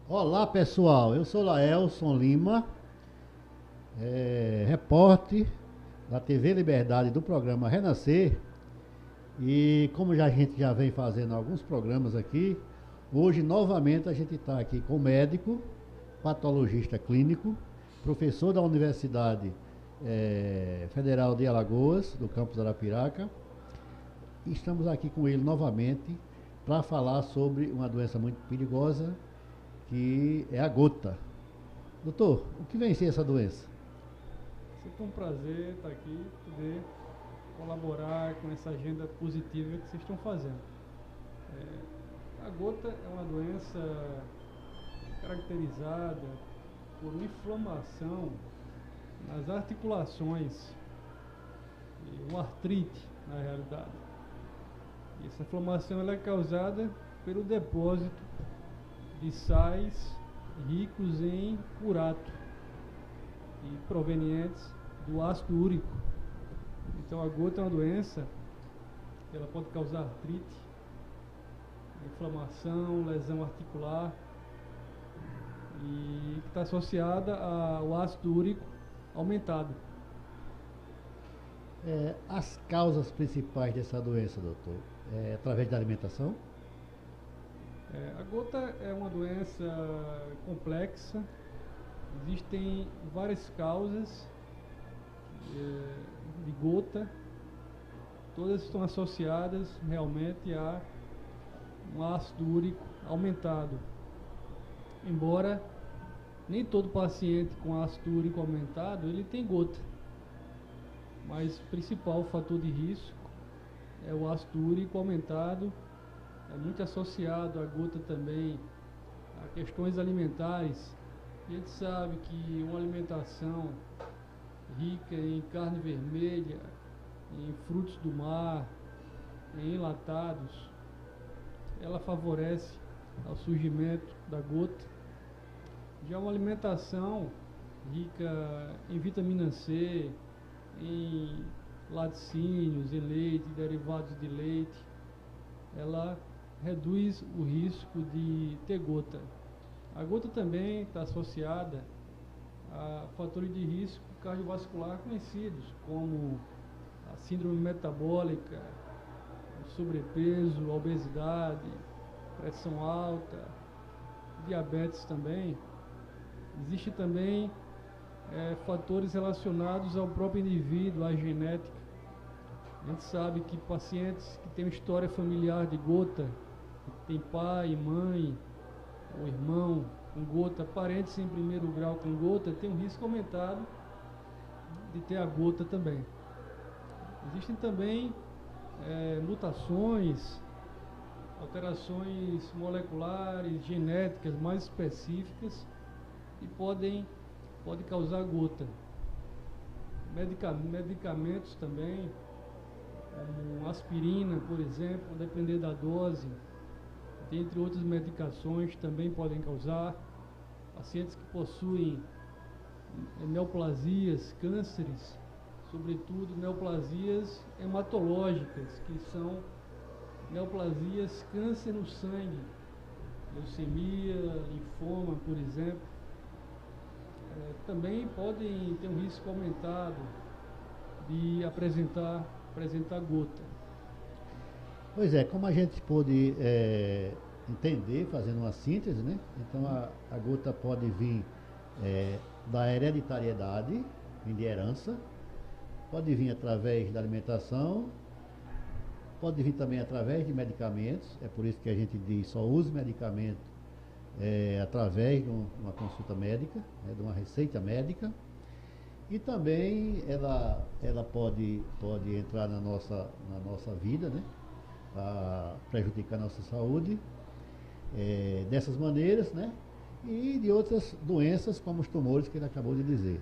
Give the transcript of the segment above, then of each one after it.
Olá pessoal, eu sou Laelson Lima, repórter da TV Liberdade do programa Renascer. E como a gente já vem fazendo alguns programas aqui, hoje novamente a gente está aqui com o médico, patologista clínico, professor da Universidade Federal de Alagoas, do campus Arapiraca. E estamos aqui com ele novamente para falar sobre uma doença muito perigosa, que é a gota. Doutor, o que vem ser essa doença? Sempre um prazer estar aqui, poder colaborar com essa agenda positiva que vocês estão fazendo. A gota é uma doença caracterizada por uma inflamação nas articulações, e uma artrite na realidade. E essa inflamação ela é causada pelo depósito de sais ricos em urato e provenientes do ácido úrico. Então a gota é uma doença que ela pode causar artrite, inflamação, lesão articular e que está associada ao ácido úrico aumentado. As causas principais dessa doença, doutor, é através da alimentação? A gota é uma doença complexa, existem várias causas de gota, todas estão associadas realmente a um ácido úrico aumentado. Embora nem todo paciente com ácido úrico aumentado ele tem gota, mas o principal fator de risco é o ácido úrico aumentado. É muito associado à gota também a questões alimentares. A gente sabe que uma alimentação rica em carne vermelha, em frutos do mar, em enlatados, ela favorece ao surgimento da gota. Já uma alimentação rica em vitamina C, em laticínios, em leite, derivados de leite, ela reduz o risco de ter gota. A gota também está associada a fatores de risco cardiovascular conhecidos, como a síndrome metabólica, o sobrepeso, a obesidade, pressão alta, diabetes também. Existem também fatores relacionados ao próprio indivíduo, à genética. A gente sabe que pacientes que têm uma história familiar de gota, tem pai, mãe, ou irmão com gota, parentes em primeiro grau com gota, tem um risco aumentado de ter a gota também. Existem também mutações, alterações moleculares, genéticas mais específicas que podem causar gota. Medicamentos também, como aspirina, por exemplo, a depender da dose, dentre outras medicações também podem causar. Pacientes que possuem neoplasias, cânceres, sobretudo neoplasias hematológicas, que são neoplasias, câncer no sangue, leucemia, linfoma, por exemplo, também podem ter um risco aumentado de apresentar gota. Pois é, como a gente pôde entender, fazendo uma síntese, né? Então a gota pode vir da hereditariedade, vem de herança, pode vir através da alimentação, pode vir também através de medicamentos. É por isso que a gente diz só use medicamento através de uma consulta médica, de uma receita médica. E também ela pode entrar na nossa vida, né? Para prejudicar a nossa saúde, dessas maneiras, né? E de outras doenças, como os tumores que ele acabou de dizer.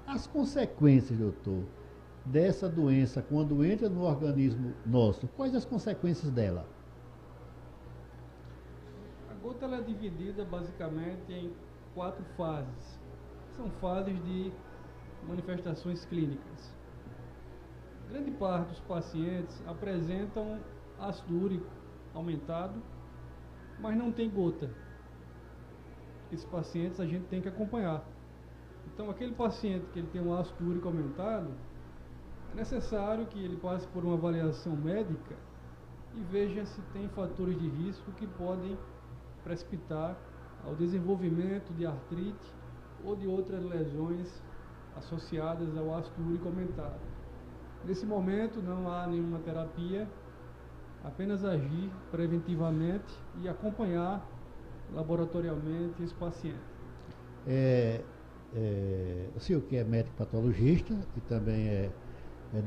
As consequências, doutor, dessa doença, quando entra no organismo nosso, quais as consequências dela? A gota ela é dividida basicamente em 4 fases. São fases de manifestações clínicas. Grande parte dos pacientes apresentam ácido úrico aumentado, mas não tem gota. esses pacientes a gente tem que acompanhar. Então, aquele paciente que ele tem um ácido úrico aumentado, é necessário que ele passe por uma avaliação médica e veja se tem fatores de risco que podem precipitar ao desenvolvimento de artrite ou de outras lesões associadas ao ácido úrico aumentado. Nesse momento não há nenhuma terapia, apenas agir preventivamente e acompanhar laboratorialmente esse paciente. O senhor que é médico patologista e também é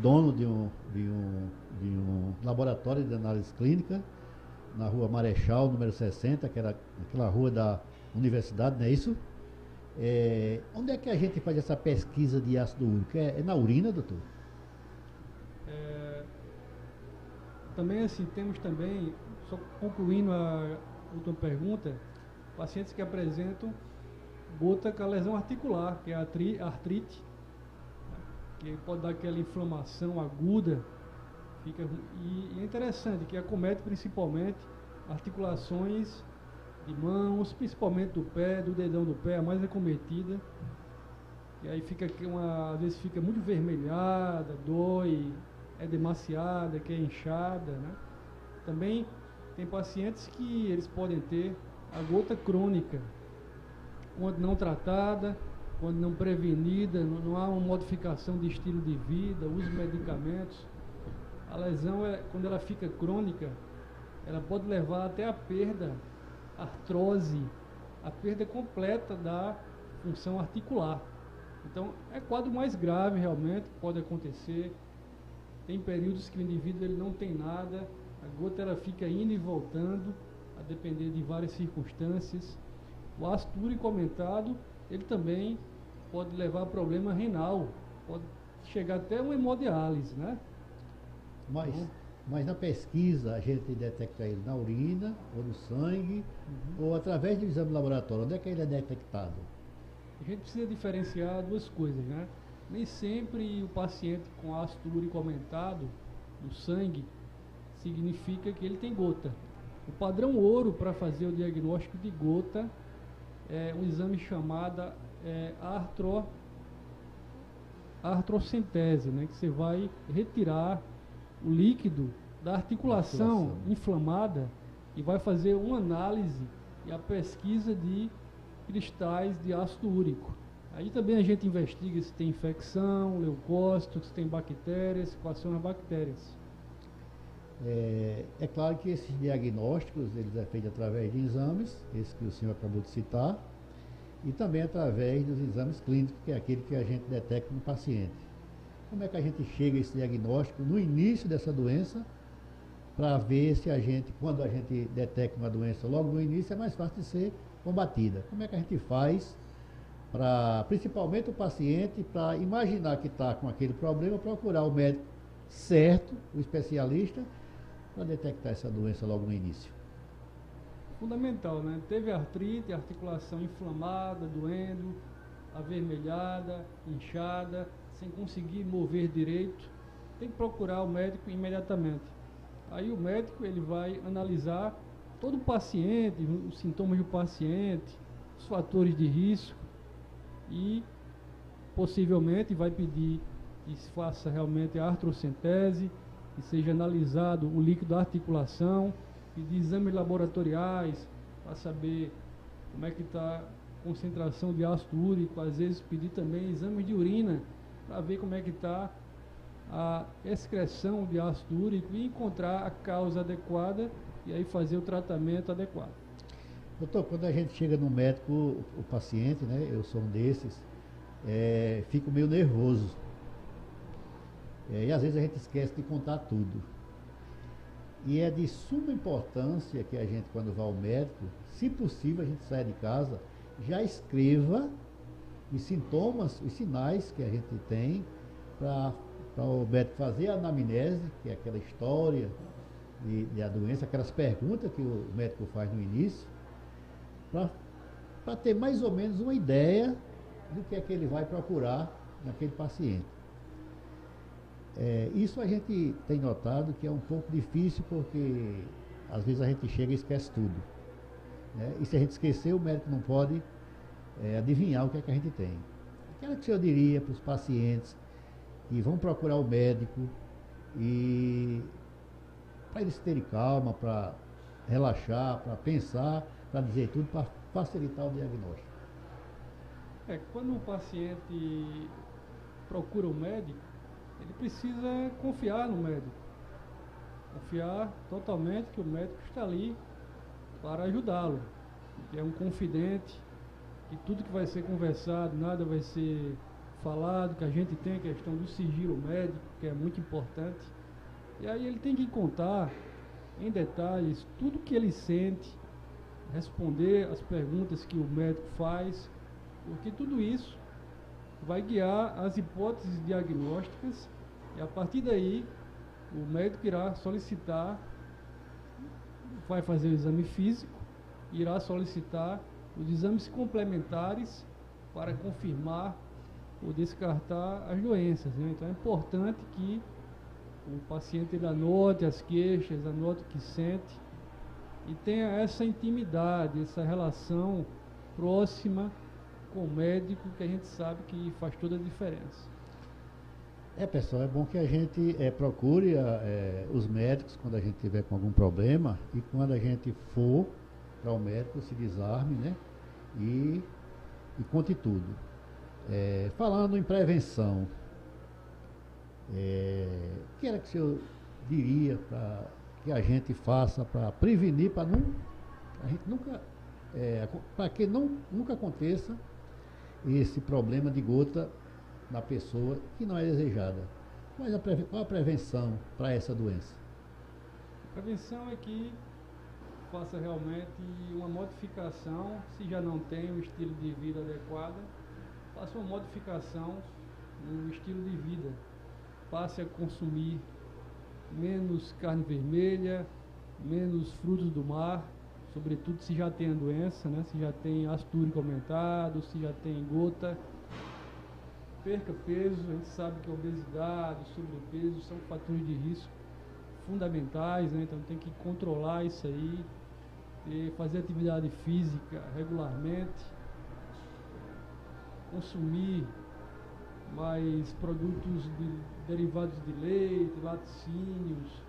dono de um laboratório de análise clínica na rua Marechal, número 60, aquela rua da universidade, não é isso? Onde é que a gente faz essa pesquisa de ácido úrico? É na urina, doutor? Também assim, temos também, só concluindo a última pergunta, pacientes que apresentam gota com a lesão articular, que é a artrite, que pode dar aquela inflamação aguda, e é interessante que acomete principalmente articulações de mãos, principalmente do pé, do dedão do pé, a mais acometida, e aí às vezes fica muito vermelhada, dói, é demasiada, que é inchada, né? Também tem pacientes que eles podem ter a gota crônica, quando não tratada, quando não prevenida, não há uma modificação de estilo de vida, uso de medicamentos. A lesão, quando ela fica crônica, ela pode levar até a perda, artrose, a perda completa da função articular. Então, é quadro mais grave realmente, pode acontecer. Tem períodos que o indivíduo ele não tem nada, a gota ela fica indo e voltando, a depender de várias circunstâncias. O ácido úrico aumentado, ele também pode levar a problema renal, pode chegar até uma hemodiálise, né? Mas na pesquisa a gente detecta ele na urina, ou no sangue, ou através do exame laboratório. Onde é que ele é detectado? A gente precisa diferenciar duas coisas, né? Nem sempre o paciente com ácido úrico aumentado no sangue significa que ele tem gota. O padrão ouro para fazer o diagnóstico de gota é um exame chamado artrocentese, né? Que você vai retirar o líquido da articulação inflamada e vai fazer uma análise e a pesquisa de cristais de ácido úrico. Aí também a gente investiga se tem infecção, leucócito, se tem bactérias, quais são as bactérias. É claro que esses diagnósticos eles é feito através de exames, esse que o senhor acabou de citar, e também através dos exames clínicos, que é aquele que a gente detecta no paciente. Como é que a gente chega a esse diagnóstico no início dessa doença, para ver se quando a gente detecta uma doença logo no início, é mais fácil de ser combatida. Como é que a gente faz principalmente o paciente, para imaginar que está com aquele problema, procurar o médico certo, o especialista, para detectar essa doença logo no início? Fundamental, né? Teve artrite, articulação inflamada, doendo, avermelhada, inchada, sem conseguir mover direito, tem que procurar o médico imediatamente. Aí o médico ele vai analisar todo o paciente, os sintomas do paciente, os fatores de risco, e possivelmente vai pedir que se faça realmente a artrocentese, que seja analisado o líquido da articulação, pedir exames laboratoriais para saber como é que está a concentração de ácido úrico, às vezes pedir também exames de urina para ver como é que está a excreção de ácido úrico e encontrar a causa adequada e aí fazer o tratamento adequado. Doutor, quando a gente chega no médico, o paciente, né, eu sou um desses, fico meio nervoso. E às vezes a gente esquece de contar tudo. E é de suma importância que a gente, quando vai ao médico, se possível a gente saia de casa, já escreva os sintomas, os sinais que a gente tem, para o médico fazer a anamnese, que é aquela história de a doença, aquelas perguntas que o médico faz no início, para ter mais ou menos uma ideia do que é que ele vai procurar naquele paciente. Isso a gente tem notado que é um pouco difícil, porque às vezes a gente chega e esquece tudo, né? E se a gente esquecer, o médico não pode adivinhar o que é que a gente tem. Aquela que o senhor diria para os pacientes que vão procurar o médico e para eles terem calma, para relaxar, para pensar, para dizer tudo, para facilitar o diagnóstico. Quando o paciente procura o médico, ele precisa confiar no médico. Confiar totalmente que o médico está ali para ajudá-lo, que é um confidente, que tudo que vai ser conversado, nada vai ser falado, que a gente tem a questão do sigilo médico, que é muito importante. E aí ele tem que contar em detalhes tudo que ele sente, responder as perguntas que o médico faz, porque tudo isso vai guiar as hipóteses diagnósticas e a partir daí o médico irá solicitar, vai fazer o exame físico, irá solicitar os exames complementares para confirmar ou descartar as doenças, né? Então é importante que o paciente ele anote as queixas, anote o que sente e tenha essa intimidade, essa relação próxima com o médico, que a gente sabe que faz toda a diferença. Pessoal, é bom que a gente procure os médicos quando a gente tiver com algum problema e quando a gente for para o médico se desarme, né? E conte tudo. Falando em prevenção, o que era que o senhor diria para que a gente faça para prevenir, para a gente nunca, para que nunca aconteça esse problema de gota na pessoa que não é desejada? Qual a prevenção para essa doença? A prevenção é que faça realmente uma modificação, se já não tem um estilo de vida adequado, faça uma modificação no estilo de vida. Passe a consumir menos carne vermelha, menos frutos do mar, sobretudo se já tem a doença, né? Se já tem ácido úrico aumentado, se já tem gota. Perca peso, a gente sabe que a obesidade, sobrepeso são fatores de risco fundamentais, né? Então tem que controlar isso aí, fazer atividade física regularmente, consumir mais produtos derivados de leite, laticínios,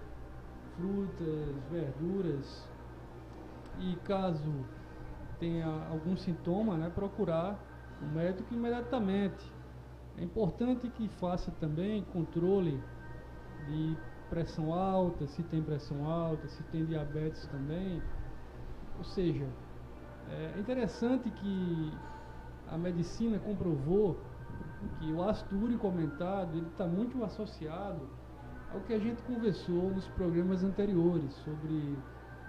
frutas, verduras, e caso tenha algum sintoma, né, procurar o médico imediatamente. É importante que faça também controle de pressão alta, se tem pressão alta, se tem diabetes também. Ou seja, é interessante que a medicina comprovou que o ácido úrico aumentado está muito associado ao que a gente conversou nos programas anteriores sobre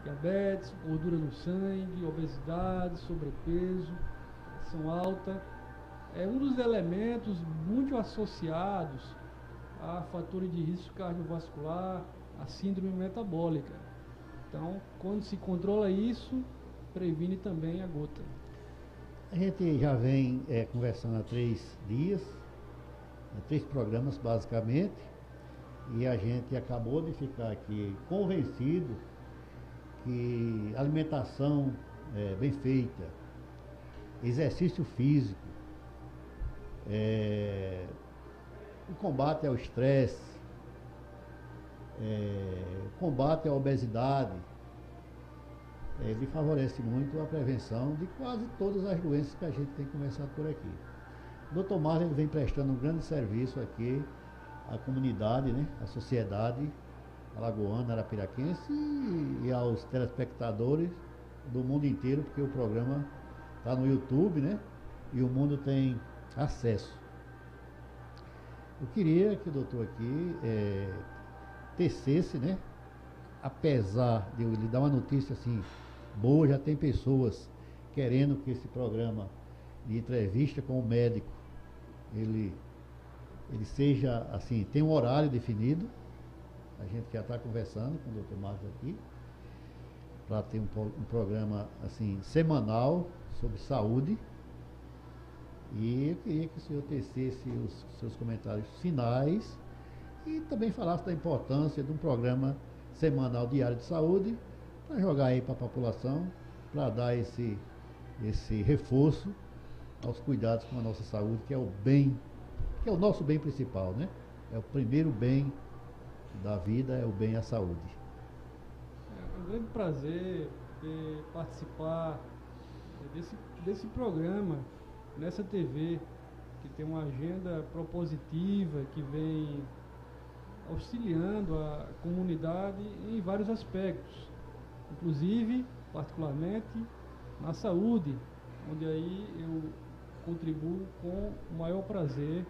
diabetes, gordura no sangue, obesidade, sobrepeso, pressão alta. É um dos elementos muito associados a fatores de risco cardiovascular, a síndrome metabólica. Então, quando se controla isso, previne também a gota. A gente já vem conversando há 3 dias, 3 programas basicamente, e a gente acabou de ficar aqui convencido que alimentação bem feita, exercício físico, o combate ao estresse, combate à obesidade, ele favorece muito a prevenção de quase todas as doenças que a gente tem conversado por aqui. O Dr. Marlon ele vem prestando um grande serviço aqui à comunidade, né, à sociedade alagoana, arapiraquense e aos telespectadores do mundo inteiro, porque o programa está no YouTube, né, e o mundo tem acesso. Eu queria que o doutor aqui tecesse, né, apesar de eu lhe dar uma notícia assim boa, já tem pessoas querendo que esse programa de entrevista com o médico ele seja assim, tem um horário definido. A gente já está conversando com o Dr. Marcos aqui para ter um programa assim semanal sobre saúde, e eu queria que o senhor tecesse os seus comentários finais e também falasse da importância de um programa semanal diário de saúde para jogar aí para a população, para dar esse reforço aos cuidados com a nossa saúde, que é o bem, que é o nosso bem principal, né? É o primeiro bem da vida, é o bem à saúde. É um grande prazer participar desse programa nessa TV, que tem uma agenda propositiva, que vem auxiliando a comunidade em vários aspectos, inclusive, particularmente, na saúde, onde aí eu contribuo com o maior prazer.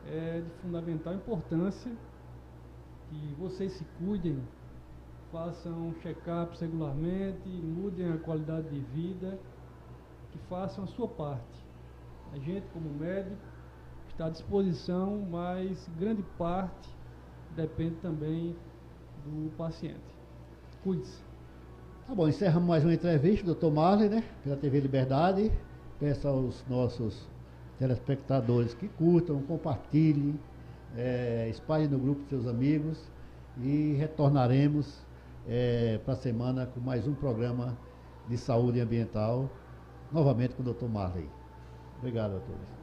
É de fundamental importância que vocês se cuidem, façam check-ups regularmente, mudem a qualidade de vida, que façam a sua parte. A gente, como médico, está à disposição, mas grande parte depende também do paciente. Cuide-se. Tá bom, encerramos mais uma entrevista do Dr. Marley, né? Pela TV Liberdade. Peço aos nossos telespectadores que curtam, compartilhem, espalhem no grupo de seus amigos e retornaremos para a semana com mais um programa de saúde ambiental, novamente com o Dr. Marley. Obrigado a todos.